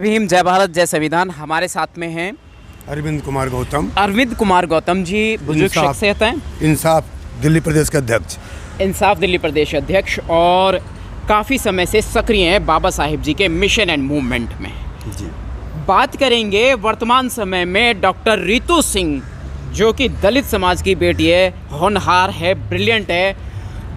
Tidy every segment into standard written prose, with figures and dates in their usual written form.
जय भीम, जय भारत, जय संविधान। हमारे साथ में हैं अरविंद कुमार गौतम। अरविंद कुमार गौतम जी बुजुर्ग शख्सियत हैं। इंसाफ दिल्ली प्रदेश के अध्यक्ष। इंसाफ दिल्ली प्रदेश अध्यक्ष और काफ़ी समय से सक्रिय हैं बाबा साहिब जी के मिशन एंड मूवमेंट में। जी। बात करेंगे वर्तमान समय में डॉक्टर रितु सिंह, जो कि दलित समाज की बेटी है, होनहार है, ब्रिलियंट है,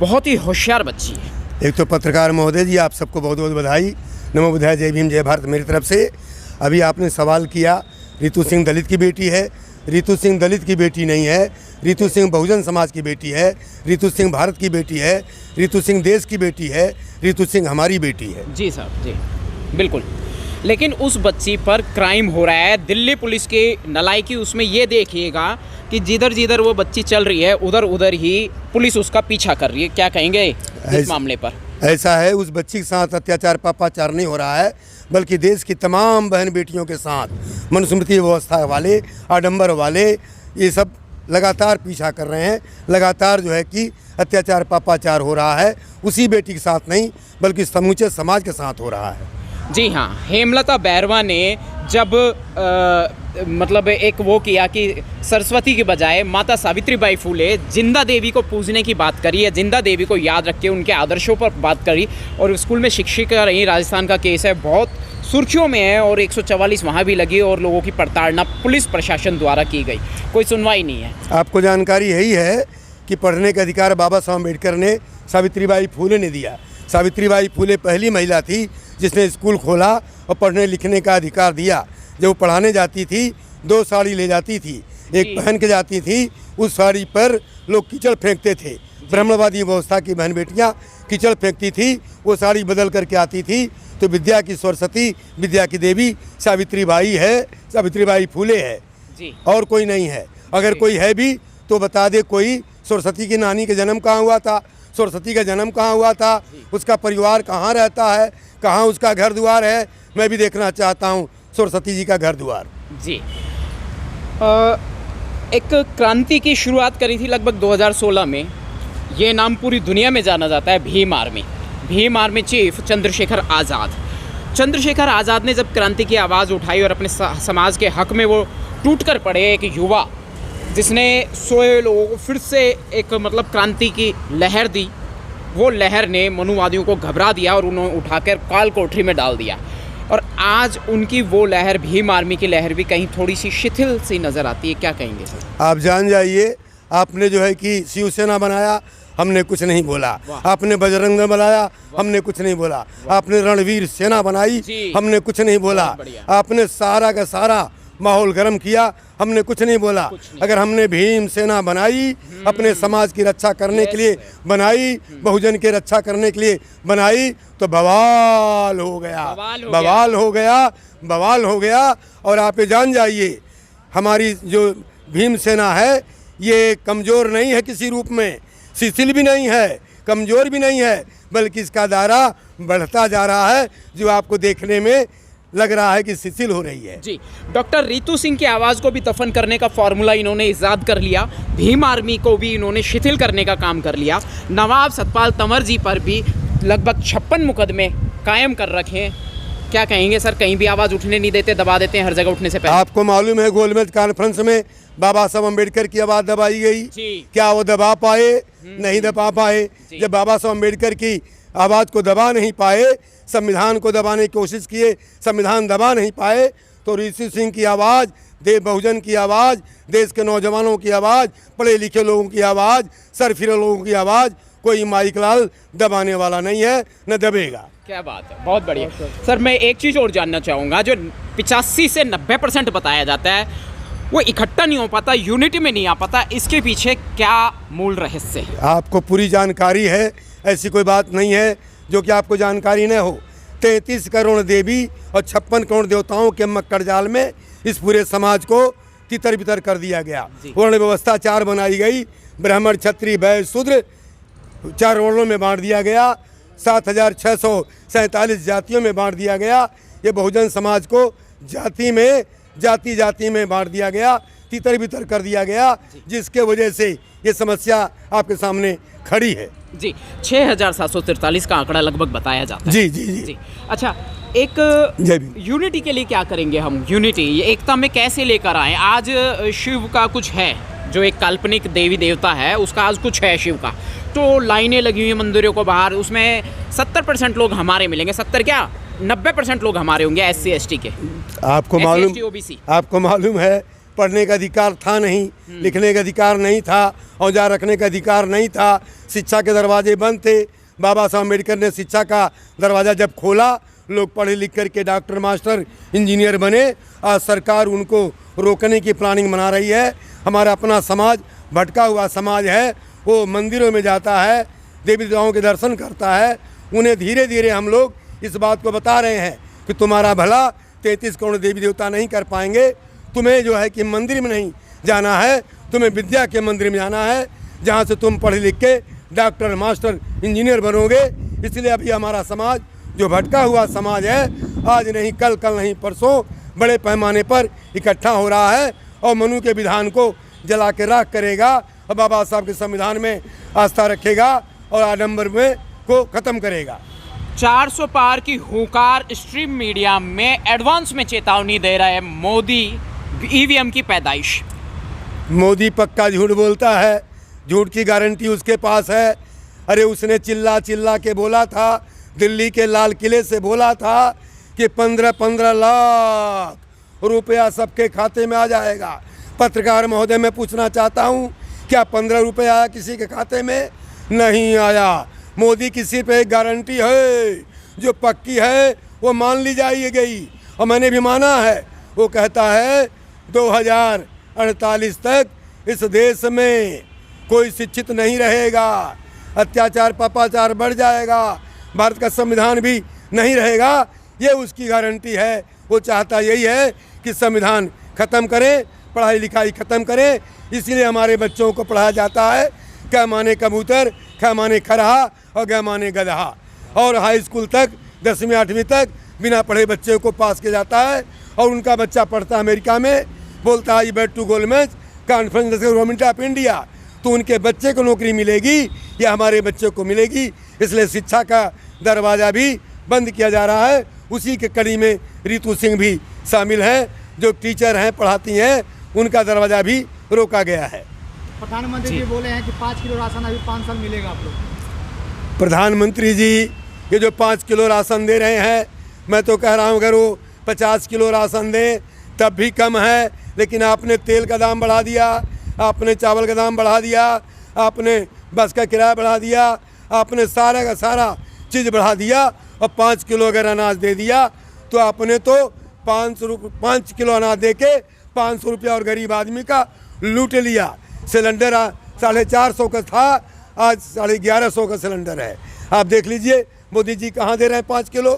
बहुत ही होशियार बच्ची है। एक तो पत्रकार महोदय जी, आप सबको बहुत बहुत बधाई। नमो बुद्धाय, जय भीम, जय भारत मेरी तरफ से। अभी आपने सवाल किया, रितु सिंह दलित की बेटी है। रितु सिंह दलित की बेटी नहीं है, रितु सिंह बहुजन समाज की बेटी है, रितु सिंह भारत की बेटी है, रितु सिंह देश की बेटी है, रितु सिंह हमारी बेटी है। जी साहब, जी बिल्कुल। लेकिन उस बच्ची पर क्राइम हो रहा है। दिल्ली पुलिस की नालायकी उसमें ये देखिएगा कि जिधर जिधर वो बच्ची चल रही है उधर उधर ही पुलिस उसका पीछा कर रही है। क्या कहेंगे इस मामले पर? ऐसा है, उस बच्ची के साथ अत्याचार पापाचार नहीं हो रहा है, बल्कि देश की तमाम बहन बेटियों के साथ मनुस्मृति व्यवस्था वाले, आडंबर वाले, ये सब लगातार पीछा कर रहे हैं। लगातार जो है कि अत्याचार पापाचार हो रहा है। उसी बेटी के साथ नहीं बल्कि समूचे समाज के साथ हो रहा है। जी हाँ, हेमलता बैरवा ने जब मतलब एक वो किया कि सरस्वती के बजाय माता सावित्रीबाई फुले जिंदा देवी को पूजने की बात करी है, जिंदा देवी को याद रख के उनके आदर्शों पर बात करी, और स्कूल में शिक्षिका रही। राजस्थान का केस है, बहुत सुर्खियों में है, और 144 वहाँ भी लगी और लोगों की प्रताड़ना पुलिस प्रशासन द्वारा की गई। कोई सुनवाई नहीं है। आपको जानकारी यही है कि पढ़ने का अधिकार बाबा साहब अम्बेडकर ने सावित्रीबाई फुले ने दिया। सावित्रीबाई फुले पहली महिला थी जिसने स्कूल खोला और पढ़ने लिखने का अधिकार दिया। जब वो पढ़ाने जाती थी 2 साड़ी ले जाती थी, एक पहन के जाती थी, उस साड़ी पर लोग कीचड़ फेंकते थे। ब्राह्मणवादी व्यवस्था की बहन बेटियां कीचड़ फेंकती थी, वो साड़ी बदल करके आती थी। तो विद्या की सरस्वती, विद्या की देवी सावित्रीबाई है, सावित्रीबाई फुले है जी। और कोई नहीं है। अगर कोई है भी तो बता दे, कोई सरस्वती की नानी का जन्म कहाँ हुआ था, सरस्वती का जन्म कहाँ हुआ था, उसका परिवार कहाँ रहता है, कहाँ उसका घर द्वार है। मैं भी देखना चाहता हूँ सरस्वती जी का घर द्वार। जी। एक क्रांति की शुरुआत करी थी लगभग 2016 में। ये नाम पूरी दुनिया में जाना जाता है, भीम आर्मी। भीम आर्मी चीफ चंद्रशेखर आज़ाद। चंद्रशेखर आज़ाद ने जब क्रांति की आवाज़ उठाई और अपने समाज के हक में वो टूट कर पड़े, एक युवा जिसने सोए लोगों को फिर से एक मतलब क्रांति की लहर दी, वो लहर ने मनुवादियों को घबरा दिया और उन्होंने उठाकर काल कोठरी में डाल दिया। और आज उनकी वो लहर, भीम आर्मी की लहर भी कहीं थोड़ी सी शिथिल सी नज़र आती है। क्या कहेंगे सर? आप जान जाइए, आपने जो है कि शिवसेना बनाया, हमने कुछ नहीं बोला। आपने बजरंग बनाया, हमने कुछ नहीं बोला। आपने रणवीर सेना बनाई, हमने कुछ नहीं बोला। आपने सारा का सारा माहौल गर्म किया, हमने कुछ नहीं बोला। अगर हमने भीम सेना बनाई, अपने समाज की रक्षा करने के लिए बनाई, बहुजन की रक्षा करने के लिए बनाई, तो बवाल हो गया, बवाल हो गया, बवाल हो गया। और आप ये जान जाइए, हमारी जो भीम सेना है ये कमज़ोर नहीं है किसी रूप में, शिथिल भी नहीं है, कमज़ोर भी नहीं है, बल्कि इसका दायरा बढ़ता जा रहा है, जो आपको देखने में लग रहा है कि शिथिल हो रही है। जी। डॉक्टर रितु सिंह की आवाज़ को भी दफन करने का फॉर्मूला इन्होंने ईजाद कर लिया। भीम आर्मी को भी इन्होंने शिथिल करने का काम कर लिया। नवाब सतपाल तंवर जी पर भी लगभग 56 मुकदमे कायम कर रखे हैं। क्या कहेंगे सर? कहीं भी आवाज़ उठने नहीं देते, दबा देते हैं हर जगह उठने से पहले। आपको मालूम है गोलमेज कॉन्फ्रेंस में बाबा साहब अम्बेडकर की आवाज़ दबाई गई, क्या वो दबा पाए? नहीं दबा पाए। जब बाबा साहब अम्बेडकर की आवाज़ को दबा नहीं पाए, संविधान को दबाने की कोशिश किए, संविधान दबा नहीं पाए, तो रितु सिंह की आवाज़, बहुजन की आवाज़, देश के नौजवानों की आवाज़, पढ़े लिखे लोगों की आवाज़, सरफिरे लोगों की आवाज़, कोई माइक लाल दबाने वाला नहीं है, न दबेगा। क्या बात है, बहुत बढ़िया। सर मैं एक चीज़ और जानना चाहूँगा, जो 85 से 90% बताया जाता है वो इकट्ठा नहीं हो पाता, यूनिटी में नहीं आ पाता, इसके पीछे क्या मूल रहस्य है? आपको पूरी जानकारी है, ऐसी कोई बात नहीं है जो कि आपको जानकारी न हो। 33 करोड़ देवी और 56 करोड़ देवताओं के मक्कड़ जाल में इस पूरे समाज को तितर बितर कर दिया गया। वर्ण व्यवस्था 4 बनाई गई, ब्राह्मण, क्षत्रिय, वैश्य, शूद्र 4 वर्णों में बांट दिया गया। 7647 जातियों में बांट दिया गया। ये बहुजन समाज को जाति जाति में बांट दिया गया, तितर बितर कर दिया गया, जिसके वजह से ये समस्या आपके सामने खड़ी है। जी, 6,743 का आंकड़ा लगभग बताया जाता है। जी जी जी, जी, अच्छा, एक जय भीम। यूनिटी के लिए क्या करेंगे हम? यूनिटी, ये एकता में कैसे लेकर आए? आज शिव का कुछ है, जो एक काल्पनिक देवी देवता है, उसका आज कुछ है शिव का, तो लाइनें लगी हुई हैं मंदिरों को बाहर, उसमें 70% लोग हमारे मिलेंगे, 70 क्या 90% लोग हमारे होंगे SC ST के। आपको मालूम, OBC। आपको मालूम है पढ़ने का अधिकार था नहीं, लिखने का अधिकार नहीं था, औजार रखने का अधिकार नहीं था, शिक्षा के दरवाजे बंद थे। बाबा साहब अम्बेडकर ने शिक्षा का दरवाज़ा जब खोला, लोग पढ़े लिख कर के डॉक्टर, मास्टर, इंजीनियर बने। आज सरकार उनको रोकने की प्लानिंग बना रही है। हमारा अपना समाज भटका हुआ समाज है, वो मंदिरों में जाता है, देवी देवताओं के दर्शन करता है। उन्हें धीरे धीरे हम लोग इस बात को बता रहे हैं कि तुम्हारा भला 33 करोड़ देवी देवता नहीं कर पाएंगे। तुम्हें जो है कि मंदिर में नहीं जाना है, तुम्हें विद्या के मंदिर में जाना है, जहाँ से तुम पढ़ लिख के डॉक्टर, मास्टर, इंजीनियर बनोगे। इसलिए अभी हमारा समाज जो भटका हुआ समाज है, आज नहीं कल, कल नहीं परसों, बड़े पैमाने पर इकट्ठा हो रहा है और मनु के विधान को जला के राख करेगा और बाबा साहब के संविधान में आस्था रखेगा और आडम्बर में को ख़त्म करेगा। 400 पार की हुंकार स्ट्रीम मीडिया में एडवांस में चेतावनी दे रहा है मोदी, EVM की पैदाइश। मोदी पक्का झूठ बोलता है, झूठ की गारंटी उसके पास है। अरे उसने चिल्ला चिल्ला के बोला था, दिल्ली के लाल किले से बोला था कि 15-15 लाख रुपया सबके खाते में आ जाएगा। पत्रकार महोदय, मैं पूछना चाहता हूँ, क्या 15 रुपये आया किसी के खाते में? नहीं आया। मोदी की सिर्फ एक गारंटी है जो पक्की है, वो मान ली जाएगी गई, और मैंने भी माना है। वो कहता है 2048 तक इस देश में कोई शिक्षित नहीं रहेगा, अत्याचार पापाचार बढ़ जाएगा, भारत का संविधान भी नहीं रहेगा। ये उसकी गारंटी है। वो चाहता यही है कि संविधान ख़त्म करें, पढ़ाई लिखाई ख़त्म करें। इसीलिए हमारे बच्चों को पढ़ाया जाता है क्या माने कबूतर, क्या माने खरहा और क्या माने गदहा। और हाई स्कूल तक 10वीं 8वीं तक बिना पढ़े बच्चे को पास किया जाता है। और उनका बच्चा पढ़ता है अमेरिका में, बोलता है बैट टू गोलमेज कॉन्फ्रेंस गवर्नमेंट ऑफ इंडिया, तो उनके बच्चे को नौकरी मिलेगी या हमारे बच्चे को मिलेगी। इसलिए शिक्षा का दरवाज़ा भी बंद किया जा रहा है। उसी के कड़ी में रितु सिंह भी शामिल हैं, जो टीचर हैं, पढ़ाती हैं, उनका दरवाज़ा भी रोका गया है। प्रधानमंत्री जी बोले हैं कि 5 किलो राशन अभी 5 साल मिलेगा आप लोग। प्रधानमंत्री जी ये जो 5 किलो राशन दे रहे हैं, मैं तो कह रहा हूँ अगर वो 50 किलो राशन दें तब भी कम है। लेकिन आपने तेल का दाम बढ़ा दिया, आपने चावल का दाम बढ़ा दिया, आपने बस का किराया बढ़ा दिया, आपने सारा का सारा चीज़ बढ़ा दिया और 5 किलो अगर अनाज दे दिया तो आपने तो 5 किलो अनाज दे के 500 रुपया और गरीब आदमी का लूट लिया। सिलेंडर 450 का था, आज 1150 का सिलेंडर है। आप देख लीजिए मोदी जी कहाँ दे रहे हैं 5 किलो,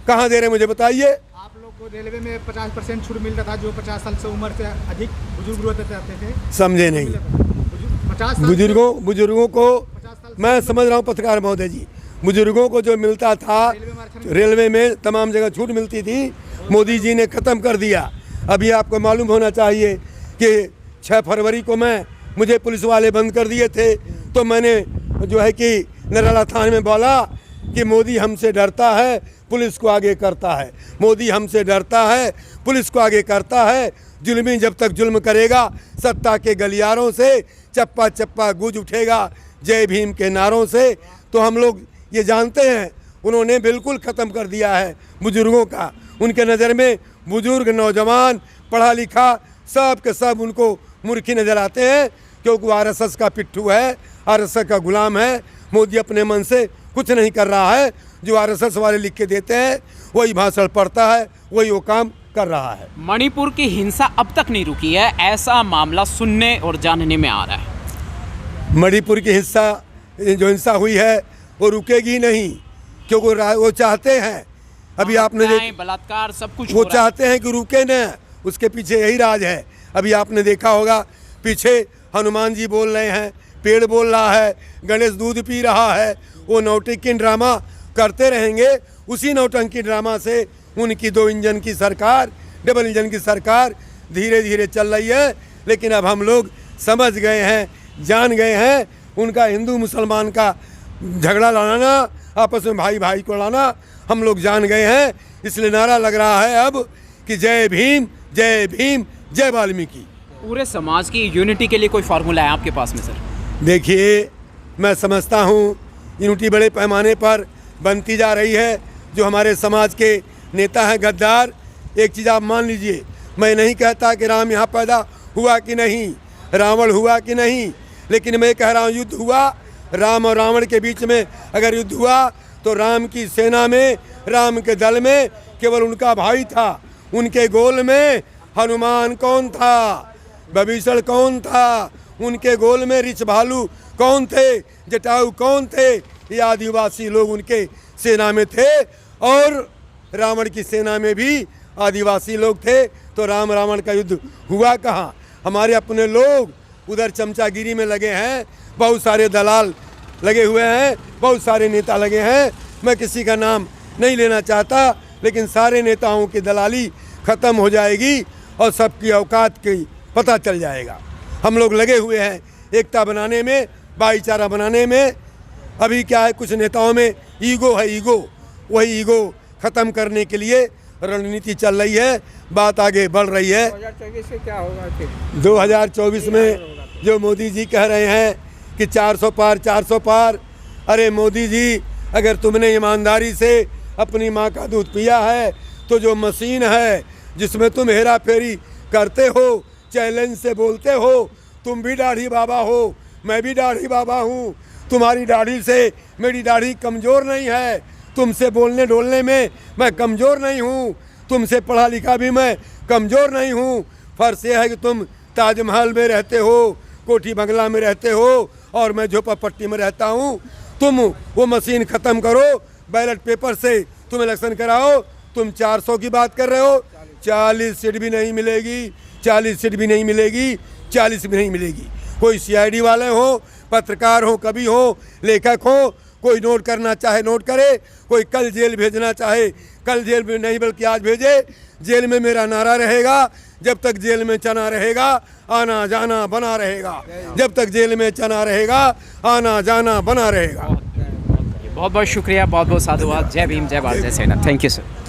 कहाँ दे रहे हैं मुझे बताइए। आप लोग को रेलवे में 50% छूट मिलता था, जो 50 साल से उम्र से अधिक बुजुर्ग होते थे। समझे नहीं? 50 साल बुजुर्गों को मैं समझ रहा हूँ पत्रकार महोदय जी, बुजुर्गों को जो मिलता था रेलवे में तमाम जगह छूट मिलती थी, मोदी जी ने ख़त्म कर दिया। अभी आपको मालूम होना चाहिए कि 6 फरवरी को मुझे पुलिस वाले बंद कर दिए थे, तो मैंने जो है कि नरेला थाने में बोला कि मोदी हमसे डरता है, पुलिस को आगे करता है। मोदी हमसे डरता है, पुलिस को आगे करता है। जुल्मी जब तक जुल्म करेगा, सत्ता के गलियारों से चप्पा चप्पा गूंज उठेगा जय भीम के नारों से। तो हम लोग ये जानते हैं उन्होंने बिल्कुल ख़त्म कर दिया है बुजुर्गों का। उनके नज़र में बुजुर्ग, नौजवान, पढ़ा लिखा सब के सब उनको मूर्खी नज़र आते हैं, क्योंकि वो RSS का पिट्ठू है, RSS का गुलाम है। मोदी अपने मन से कुछ नहीं कर रहा है, जो RSS वाले लिख के देते हैं वही भाषण पढ़ता है, वही वो काम कर रहा है। मणिपुर की हिंसा अब तक नहीं रुकी है, ऐसा मामला सुनने और जानने में आ रहा है। मणिपुर की जो हिंसा हुई है वो रुकेगी नहीं, क्योंकि वो चाहते हैं, अभी आपने बलात्कार सब कुछ वो चाहते हैं कि रुके न, उसके पीछे यही राज है। अभी आपने देखा होगा पीछे हनुमान जी बोल रहे हैं, पेड़ बोल रहा है, गणेश दूध पी रहा है। वो नौटंकी ड्रामा करते रहेंगे। उसी नौटंकी ड्रामा से उनकी 2 इंजन की सरकार, डबल इंजन की सरकार धीरे धीरे चल रही है। लेकिन अब हम लोग समझ गए हैं, जान गए हैं उनका हिंदू मुसलमान का झगड़ा लड़ाना, आपस में भाई भाई को लड़ाना हम लोग जान गए हैं। इसलिए नारा लग रहा है अब कि जय भीम, जय भीम, जय वाल्मीकि। पूरे समाज की यूनिटी के लिए कोई फार्मूला है आपके पास में सर? देखिए, मैं समझता हूँ यूनिटी बड़े पैमाने पर बनती जा रही है। जो हमारे समाज के नेता हैं गद्दार, एक चीज़ आप मान लीजिए, मैं नहीं कहता कि राम यहाँ पैदा हुआ कि नहीं, रावण हुआ कि नहीं, लेकिन मैं कह रहा हूँ युद्ध हुआ। राम और रावण के बीच में अगर युद्ध हुआ तो राम की सेना में, राम के दल में केवल उनका भाई था। उनके गोल में हनुमान कौन था, विभीषण कौन था, उनके गोल में ऋष भालू कौन थे, जटायु कौन थे, ये आदिवासी लोग उनके सेना में थे। और रावण की सेना में भी आदिवासी लोग थे। तो राम रावण का युद्ध हुआ कहाँ? हमारे अपने लोग उधर चमचागिरी में लगे हैं, बहुत सारे दलाल लगे हुए हैं, बहुत सारे नेता लगे हैं। मैं किसी का नाम नहीं लेना चाहता, लेकिन सारे नेताओं की दलाली ख़त्म हो जाएगी और सबकी औकात की पता चल जाएगा। हम लोग लगे हुए हैं एकता बनाने में, भाईचारा बनाने में। अभी क्या है, कुछ नेताओं में ईगो है, ईगो, वही ईगो ख़त्म करने के लिए रणनीति चल रही है, बात आगे बढ़ रही है। 2024 से क्या होगा फिर? 2024 में जो मोदी जी कह रहे हैं कि 400 पार, 400 पार, अरे मोदी जी, अगर तुमने ईमानदारी से अपनी माँ का दूध पिया है तो जो मशीन है जिसमें तुम हेरा फेरी करते हो, चैलेंज से बोलते हो, तुम भी दाढ़ी बाबा हो, मैं भी दाढ़ी बाबा हूँ। तुम्हारी दाढ़ी से मेरी दाढ़ी कमज़ोर नहीं है, तुमसे बोलने डोलने में मैं कमज़ोर नहीं हूँ, तुमसे पढ़ा लिखा भी मैं कमज़ोर नहीं हूँ। फर्क यह है कि तुम ताजमहल में रहते हो, कोठी बंगला में रहते हो, और मैं झोपड़पट्टी में रहता हूँ। तुम वो मशीन ख़त्म करो, बैलेट पेपर से तुम इलेक्शन कराओ। तुम 400 की बात कर रहे हो, 40 सीट भी नहीं मिलेगी, 40 सीट भी नहीं मिलेगी, 40 भी नहीं मिलेगी। कोई CID वाले हो, पत्रकार हो, कवि हो, लेखक हो, कोई नोट करना चाहे नोट करे, कोई कल जेल भेजना चाहे कल जेल में नहीं बल्कि आज भेजे। जेल में मेरा नारा रहेगा, जब तक जेल में चना रहेगा आना जाना बना रहेगा, जब तक जेल में चना रहेगा आना जाना बना रहेगा। बहुत बहुत शुक्रिया, बहुत बहुत साधुवाद। जय भीम, जय भारत, जय सेना। Thank you sir.